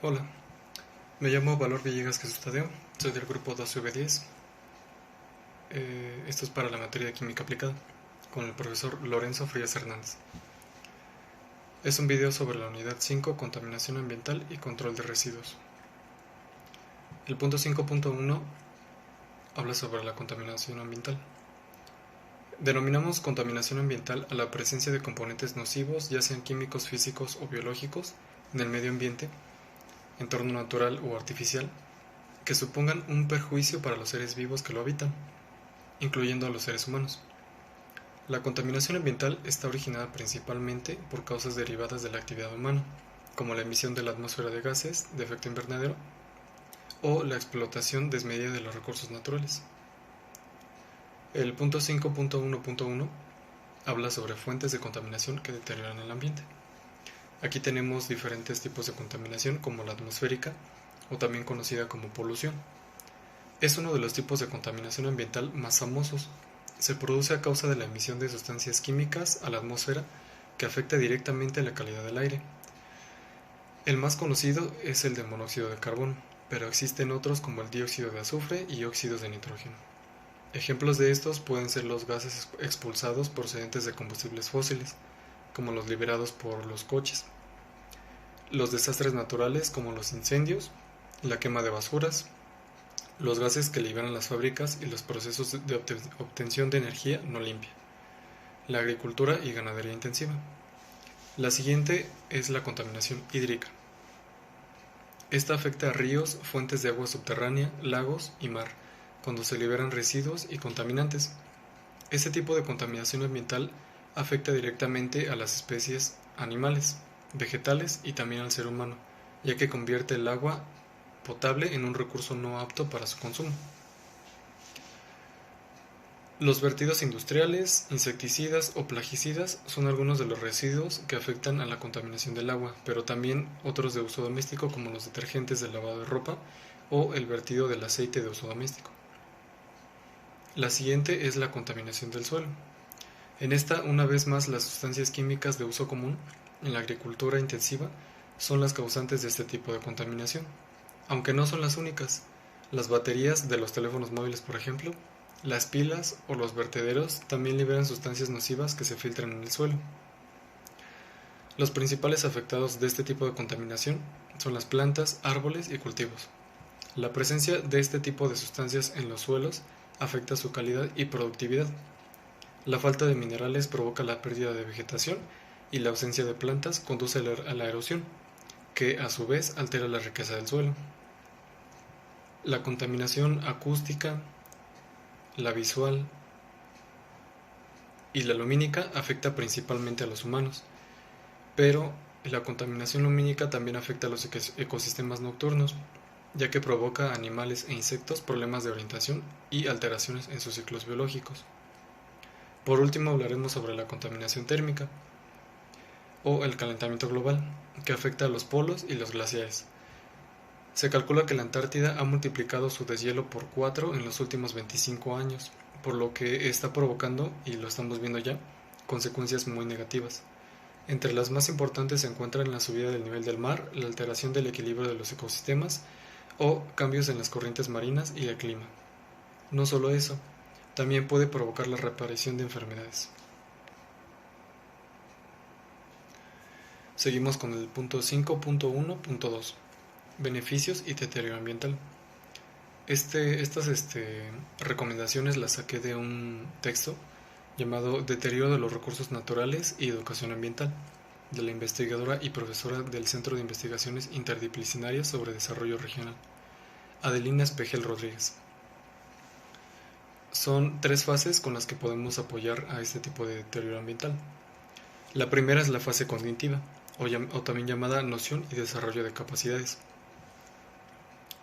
Hola, me llamo Valor Villegas Jesús Tadeo, soy del grupo 2V10. Esto es para la materia de Química Aplicada, con el profesor Lorenzo Frías Hernández. Es un video sobre la unidad 5, contaminación ambiental y control de residuos. El punto 5.1 habla sobre la contaminación ambiental. Denominamos contaminación ambiental a la presencia de componentes nocivos, ya sean químicos, físicos o biológicos, en el medio ambiente, entorno natural o artificial, que supongan un perjuicio para los seres vivos que lo habitan, incluyendo a los seres humanos. La contaminación ambiental está originada principalmente por causas derivadas de la actividad humana, como la emisión de la atmósfera de gases de efecto invernadero o la explotación desmedida de los recursos naturales. El punto 5.1.1 habla sobre fuentes de contaminación que deterioran el ambiente. Aquí tenemos diferentes tipos de contaminación, como la atmosférica, o también conocida como polución. Es uno de los tipos de contaminación ambiental más famosos. Se produce a causa de la emisión de sustancias químicas a la atmósfera que afecta directamente la calidad del aire. El más conocido es el de monóxido de carbono, pero existen otros como el dióxido de azufre y óxidos de nitrógeno. Ejemplos de estos pueden ser los gases expulsados procedentes de combustibles fósiles, como los liberados por los coches, los desastres naturales como los incendios, la quema de basuras, los gases que liberan las fábricas y los procesos de obtención de energía no limpia, la agricultura y ganadería intensiva. La siguiente es la contaminación hídrica. Esta afecta a ríos, fuentes de agua subterránea, lagos y mar, cuando se liberan residuos y contaminantes. Este tipo de contaminación ambiental afecta directamente a las especies animales, vegetales y también al ser humano, ya que convierte el agua potable en un recurso no apto para su consumo. Los vertidos industriales, insecticidas o plaguicidas son algunos de los residuos que afectan a la contaminación del agua, pero también otros de uso doméstico como los detergentes de lavado de ropa o el vertido del aceite de uso doméstico. La siguiente es la contaminación del suelo. En esta, una vez más, las sustancias químicas de uso común en la agricultura intensiva son las causantes de este tipo de contaminación, aunque no son las únicas. Las baterías de los teléfonos móviles, por ejemplo, las pilas o los vertederos también liberan sustancias nocivas que se filtran en el suelo. Los principales afectados de este tipo de contaminación son las plantas, árboles y cultivos. La presencia de este tipo de sustancias en los suelos afecta su calidad y productividad. La falta de minerales provoca la pérdida de vegetación y la ausencia de plantas conduce a la erosión, que a su vez altera la riqueza del suelo. La contaminación acústica, la visual y la lumínica afecta principalmente a los humanos, pero la contaminación lumínica también afecta a los ecosistemas nocturnos, ya que provoca a animales e insectos problemas de orientación y alteraciones en sus ciclos biológicos. Por último, hablaremos sobre la contaminación térmica o el calentamiento global, que afecta a los polos y los glaciares. Se calcula que la Antártida ha multiplicado su deshielo por 4 en los últimos 25 años, por lo que está provocando, y lo estamos viendo ya, consecuencias muy negativas. Entre las más importantes se encuentran la subida del nivel del mar, la alteración del equilibrio de los ecosistemas o cambios en las corrientes marinas y el clima. No solo eso, también puede provocar la reaparición de enfermedades. Seguimos con el punto 5.1.2. Beneficios y deterioro ambiental. Estas recomendaciones las saqué de un texto llamado Deterioro de los recursos naturales y educación ambiental, de la investigadora y profesora del Centro de Investigaciones Interdisciplinarias sobre Desarrollo Regional, Adelina Espejel Rodríguez. Son 3 fases con las que podemos apoyar a este tipo de deterioro ambiental. La primera es la fase cognitiva, o también llamada noción y desarrollo de capacidades.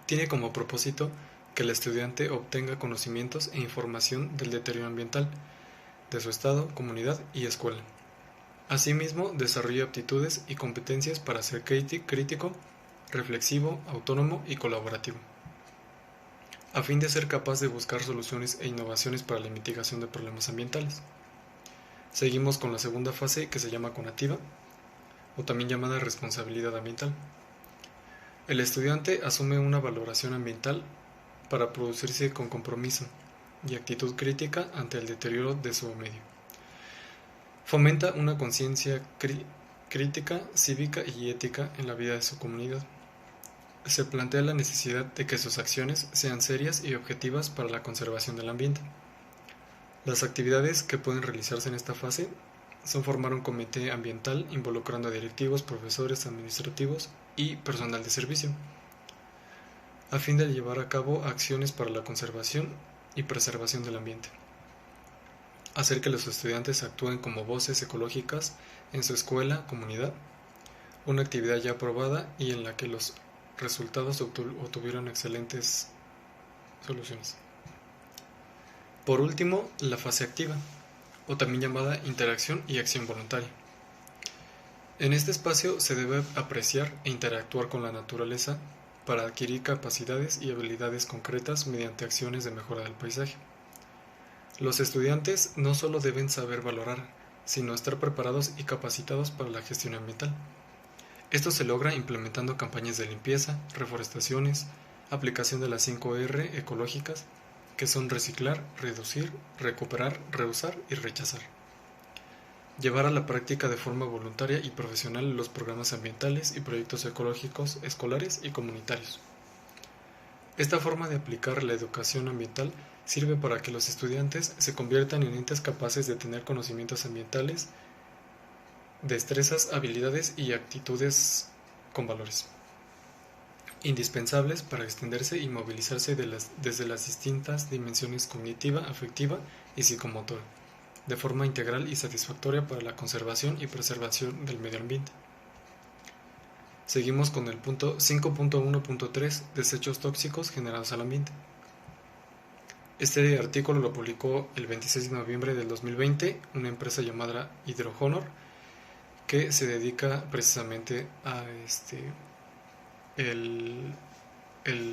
Tiene como propósito que el estudiante obtenga conocimientos e información del deterioro ambiental, de su estado, comunidad y escuela. Asimismo, desarrolla aptitudes y competencias para ser crítico, reflexivo, autónomo y colaborativo, a fin de ser capaz de buscar soluciones e innovaciones para la mitigación de problemas ambientales. Seguimos con la segunda fase, que se llama conativa, o también llamada responsabilidad ambiental. El estudiante asume una valoración ambiental para producirse con compromiso y actitud crítica ante el deterioro de su medio. Fomenta una conciencia crítica, cívica y ética en la vida de su comunidad. Se plantea la necesidad de que sus acciones sean serias y objetivas para la conservación del ambiente. Las actividades que pueden realizarse en esta fase son formar un comité ambiental involucrando a directivos, profesores, administrativos y personal de servicio, a fin de llevar a cabo acciones para la conservación y preservación del ambiente. Hacer que los estudiantes actúen como voces ecológicas en su escuela, comunidad, una actividad ya aprobada y en la que los resultados obtuvieron excelentes soluciones. Por último, la fase activa, o también llamada interacción y acción voluntaria. En este espacio se debe apreciar e interactuar con la naturaleza para adquirir capacidades y habilidades concretas mediante acciones de mejora del paisaje. Los estudiantes no solo deben saber valorar, sino estar preparados y capacitados para la gestión ambiental. Esto se logra implementando campañas de limpieza, reforestaciones, aplicación de las 5R ecológicas, que son reciclar, reducir, recuperar, reusar y rechazar. Llevar a la práctica de forma voluntaria y profesional los programas ambientales y proyectos ecológicos escolares y comunitarios. Esta forma de aplicar la educación ambiental sirve para que los estudiantes se conviertan en entes capaces de tener conocimientos ambientales, destrezas, habilidades y actitudes con valores, indispensables para extenderse y movilizarse desde las distintas dimensiones cognitiva, afectiva y psicomotora, de forma integral y satisfactoria para la conservación y preservación del medio ambiente. Seguimos con el punto 5.1.3, desechos tóxicos generados al ambiente. Este artículo lo publicó el 26 de noviembre del 2020 una empresa llamada HydroHonor, que se dedica precisamente a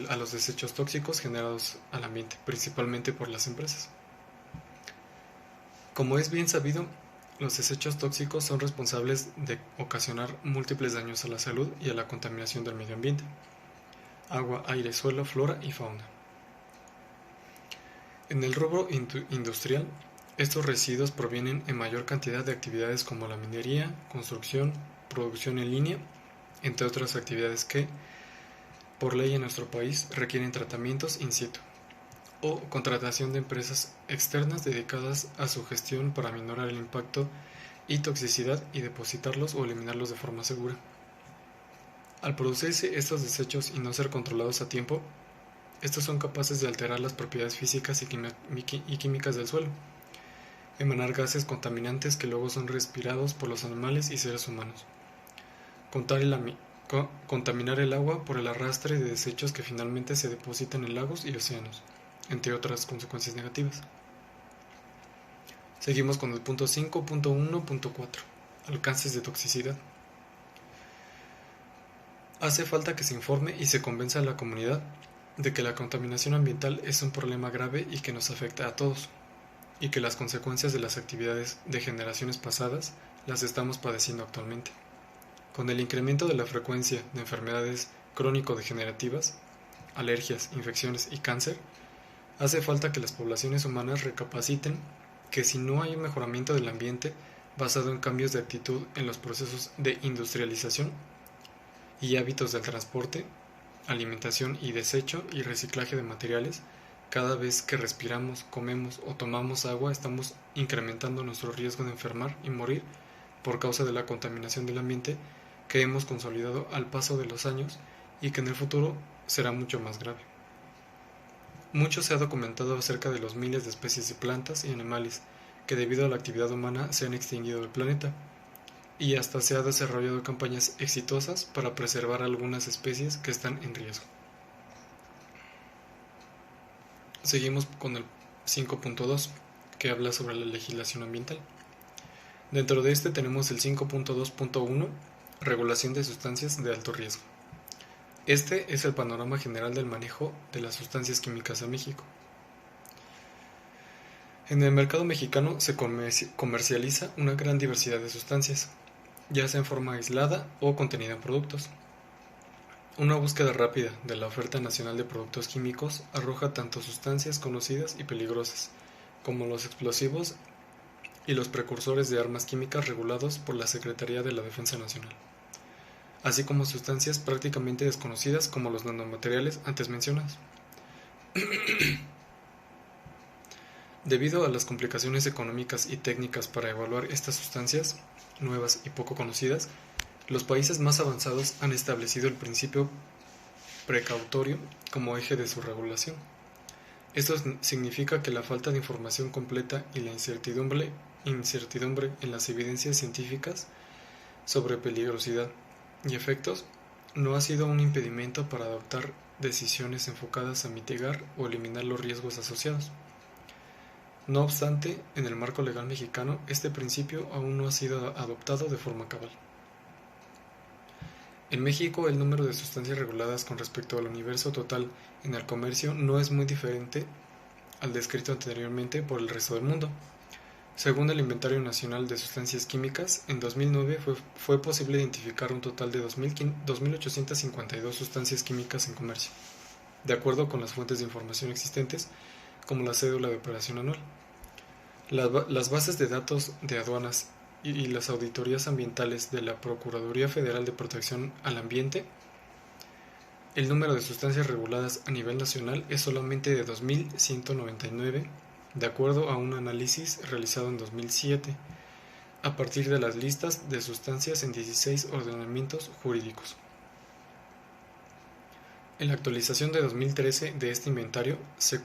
a los desechos tóxicos generados al ambiente, principalmente por las empresas. Como es bien sabido, los desechos tóxicos son responsables de ocasionar múltiples daños a la salud y a la contaminación del medio ambiente: agua, aire, suelo, flora y fauna. En el rubro industrial, estos residuos provienen en mayor cantidad de actividades como la minería, construcción, producción en línea, entre otras actividades que, por ley en nuestro país, requieren tratamientos in situ o contratación de empresas externas dedicadas a su gestión para minorar el impacto y toxicidad y depositarlos o eliminarlos de forma segura. Al producirse estos desechos y no ser controlados a tiempo, estos son capaces de alterar las propiedades físicas y químicas del suelo, emanar gases contaminantes que luego son respirados por los animales y seres humanos, contaminar el agua por el arrastre de desechos que finalmente se depositan en lagos y océanos, entre otras consecuencias negativas. Seguimos con el punto 5.1.4, alcances de toxicidad. Hace falta que se informe y se convenza a la comunidad de que la contaminación ambiental es un problema grave y que nos afecta a todos, y que las consecuencias de las actividades de generaciones pasadas las estamos padeciendo actualmente. Con el incremento de la frecuencia de enfermedades crónico-degenerativas, alergias, infecciones y cáncer, hace falta que las poblaciones humanas recapaciten que si no hay un mejoramiento del ambiente basado en cambios de actitud en los procesos de industrialización y hábitos del transporte, alimentación y desecho y reciclaje de materiales, cada vez que respiramos, comemos o tomamos agua estamos incrementando nuestro riesgo de enfermar y morir por causa de la contaminación del ambiente que hemos consolidado al paso de los años y que en el futuro será mucho más grave. Mucho se ha documentado acerca de los miles de especies de plantas y animales que debido a la actividad humana se han extinguido del planeta, y hasta se ha desarrollado campañas exitosas para preservar algunas especies que están en riesgo. Seguimos con el 5.2, que habla sobre la legislación ambiental. Dentro de este tenemos el 5.2.1, regulación de sustancias de alto riesgo. Este es el panorama general del manejo de las sustancias químicas en México. En el mercado mexicano se comercializa una gran diversidad de sustancias, ya sea en forma aislada o contenida en productos. Una búsqueda rápida de la oferta nacional de productos químicos arroja tanto sustancias conocidas y peligrosas, como los explosivos y los precursores de armas químicas regulados por la Secretaría de la Defensa Nacional, así como sustancias prácticamente desconocidas como los nanomateriales antes mencionados. Debido a las complicaciones económicas y técnicas para evaluar estas sustancias, nuevas y poco conocidas, los países más avanzados han establecido el principio precautorio como eje de su regulación. Esto significa que la falta de información completa y la incertidumbre en las evidencias científicas sobre peligrosidad y efectos no ha sido un impedimento para adoptar decisiones enfocadas a mitigar o eliminar los riesgos asociados. No obstante, en el marco legal mexicano, este principio aún no ha sido adoptado de forma cabal. En México, el número de sustancias reguladas con respecto al universo total en el comercio no es muy diferente al descrito anteriormente por el resto del mundo. Según el Inventario Nacional de Sustancias Químicas, en 2009 fue posible identificar un total de 2.852 sustancias químicas en comercio, de acuerdo con las fuentes de información existentes, como la cédula de operación anual. Las bases de datos de aduanas y las auditorías ambientales de la Procuraduría Federal de Protección al Ambiente, el número de sustancias reguladas a nivel nacional es solamente de 2.199, de acuerdo a un análisis realizado en 2007, a partir de las listas de sustancias en 16 ordenamientos jurídicos. En la actualización de 2013 de este inventario se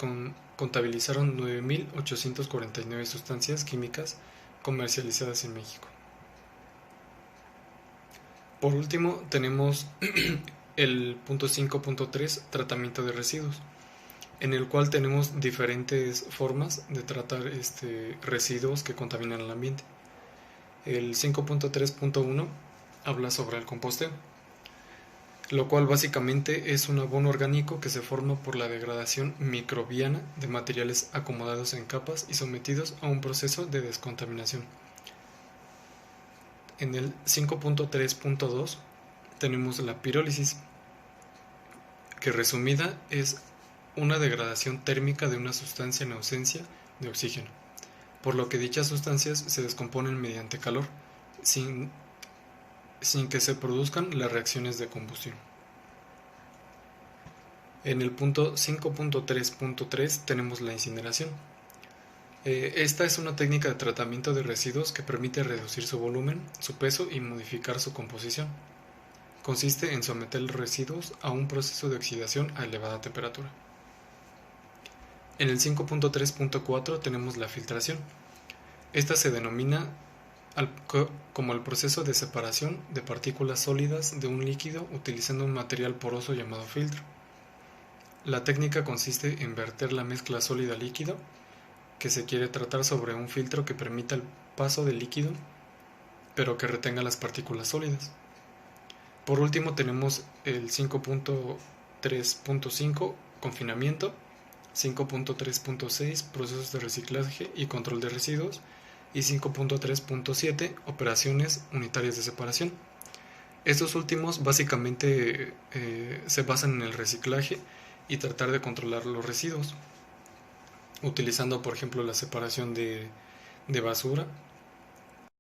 contabilizaron 9.849 sustancias químicas comercializadas en México. Por último, tenemos el punto 5.3, tratamiento de residuos, en el cual tenemos diferentes formas de tratar residuos que contaminan el ambiente. El 5.3.1 habla sobre el composteo, lo cual básicamente es un abono orgánico que se forma por la degradación microbiana de materiales acomodados en capas y sometidos a un proceso de descontaminación. En el 5.3.2 tenemos la pirólisis, que resumida es una degradación térmica de una sustancia en ausencia de oxígeno, por lo que dichas sustancias se descomponen mediante calor, sin que se produzcan las reacciones de combustión. En el punto 5.3.3 tenemos la incineración. Esta es una técnica de tratamiento de residuos que permite reducir su volumen, su peso y modificar su composición. Consiste en someter los residuos a un proceso de oxidación a elevada temperatura. En el 5.3.4 tenemos la filtración. Esta se denomina como el proceso de separación de partículas sólidas de un líquido utilizando un material poroso llamado filtro. La técnica consiste en verter la mezcla sólida-líquido que se quiere tratar sobre un filtro que permita el paso del líquido, pero que retenga las partículas sólidas. Por último tenemos el 5.3.5, confinamiento, 5.3.6, procesos de reciclaje y control de residuos, y 5.3.7, operaciones unitarias de separación. Estos últimos básicamente se basan en el reciclaje y tratar de controlar los residuos, utilizando por ejemplo la separación de basura